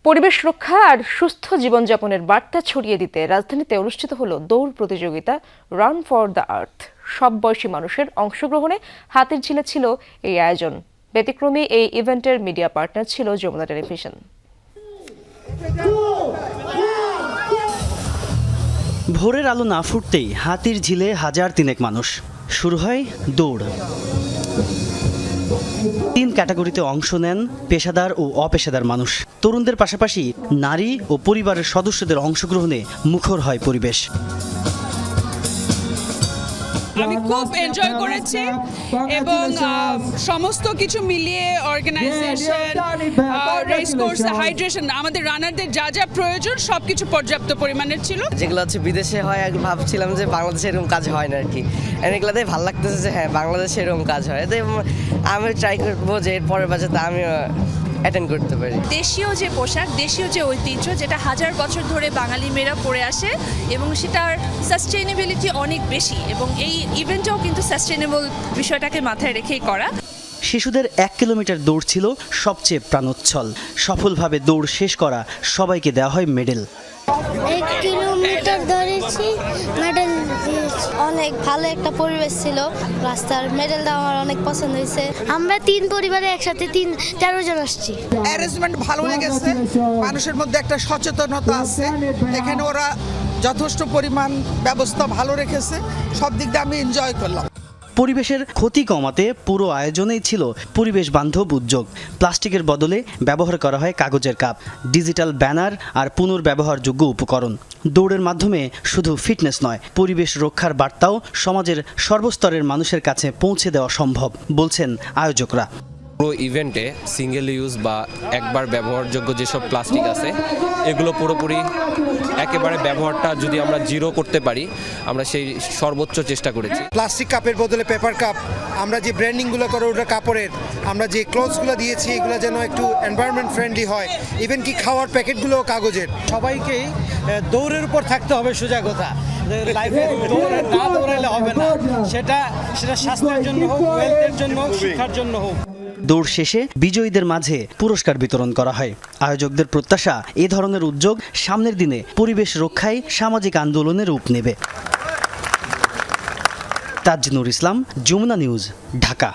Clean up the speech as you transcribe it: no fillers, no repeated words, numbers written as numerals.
পরিবেশ রক্ষা আর সুস্থ জীবনযাপনের বার্তা ছড়িয়ে দিতে রাজধানীতে অনুষ্ঠিত হলো দৌড় প্রতিযোগিতা রান ফর দ্য আর্থ। সব বয়সী মানুষের অংশগ্রহণে হাতির ঝিলে ছিল এই আয়োজন। ব্যতিক্রমী এই ইভেন্টের মিডিয়া পার্টনার ছিল যমুনা টেলিভিশন। ভোরের আলো না ফুটতেই হাতির ঝিলে হাজার তিনেক মানুষ। শুরু হয় দৌড়। 3 ক্যাটাগরিতে অংশ নেন পেশাদার ও অপেশাদার মানুষ। তরুণদের পাশাপাশি নারী ও পরিবারের সদস্যদের অংশগ্রহণে মুখর হয় পরিবেশ। আমি খুব এনজয় করেছি এবং সমস্ত কিছু মিলিয়ে অর্গানাইজেশন, রেস কোর্স, হাইড্রেশন, আমাদের রানারদের যা যা প্রয়োজন সবকিছু পর্যাপ্ত পরিমাণের ছিল। যেগুলো হচ্ছে বিদেশে হয়, ভাবছিলাম যে বাংলাদেশে এরকম কাজ হয় না আর কি। এগুলোতে ভালো লাগতেছে যে হ্যাঁ বাংলাদেশে এরকম কাজ হয়। তাই আমি ট্রাই করবো যে এর পরের বাজাতে আমি অ্যাটেন্ড করতে পারি। দেশীয় যে পোশাক, দেশীয় যে ঐতিহ্য, যেটা হাজার বছর ধরে বাঙালি মেয়েরা পরে আসে এবং সেটার সাস্টেইনেবিলিটি অনেক বেশি, এবং এই ইভেন্টটাও কিন্তু সাস্টেইনেবল বিষয়টাকে মাথায় রেখেই করা। শিশুদের 1 কিলোমিটার দৌড় ছিল সবচেয়ে প্রাণোচ্ছল। সফলভাবে দৌড় শেষ করা সবাইকে দেওয়া হয় মেডেল। 1 কিলোমিটার দৌড়েছি, মেডেল দিয়েছি। অনেক ভালো একটা পরিবেশ ছিল। রাস্তার মেডেলটা আমার অনেক পছন্দ হয়েছে। আমরা 3 পরিবারে একসাথে 13 জন আসছি। অ্যারেঞ্জমেন্ট ভালো হয়ে গেছে, মানুষের মধ্যে একটা সচেতনতা আছে। এখানে ওরা যথেষ্ট পরিমাণ ব্যবস্থা ভালো রেখেছে, সব দিক দিয়ে আমি এনজয় করলাম। পরিবেশের ক্ষতি কমাতে পুরো আয়োজনেই ছিল পরিবেশ বান্ধব উদ্যোগ। প্লাস্টিকের বদলে ব্যবহার করা হয় কাগজের কাপ, ডিজিটাল ব্যানার আর পুনর্ব্যবহারযোগ্য উপকরণ। দৌড়ের মাধ্যমে শুধু ফিটনেস নয়, পরিবেশ রক্ষার বার্তাও সমাজের সর্বস্তরের মানুষের কাছে পৌঁছে দেওয়া সম্ভব বলছেন আয়োজকরা। পুরো ইভেন্টে সিঙ্গেল ইউজ বা একবার ব্যবহারযোগ্য যেসব প্লাস্টিক আছে এগুলো পুরোপুরি একেবারে ব্যবহারটা যদি আমরা জিরো করতে পারি, আমরা সেই সর্বোচ্চ চেষ্টা করেছি। প্লাস্টিক কাপের বদলে পেপার কাপ, আমরা যে ব্র্যান্ডিংগুলো করে ওটা কাপড়ের, আমরা যে ক্লোথসগুলো দিয়েছি এগুলো যেন একটু এনভায়রনমেন্ট ফ্রেন্ডলি হয়। ইভেন কি খাওয়ার প্যাকেটগুলো কাগজের। সবাইকেই দৌড়ের উপর থাকতে হবে, সোজা কথা। লাইফে না দৌড়াইলে হবে না, সেটা স্বাস্থ্যের জন্য হোক, ওয়েলথের জন্য হোক, শিক্ষার জন্য হোক। দৌড় শেষে বিজয়ীদের মাঝে পুরস্কার বিতরণ করা হয়। আয়োজকদের প্রত্যাশা, এ ধরনের উদ্যোগ সামনের দিনে পরিবেশ রক্ষায় সামাজিক আন্দোলনের রূপ নেবে। তাজনুর ইসলাম, যমুনা নিউজ, ঢাকা।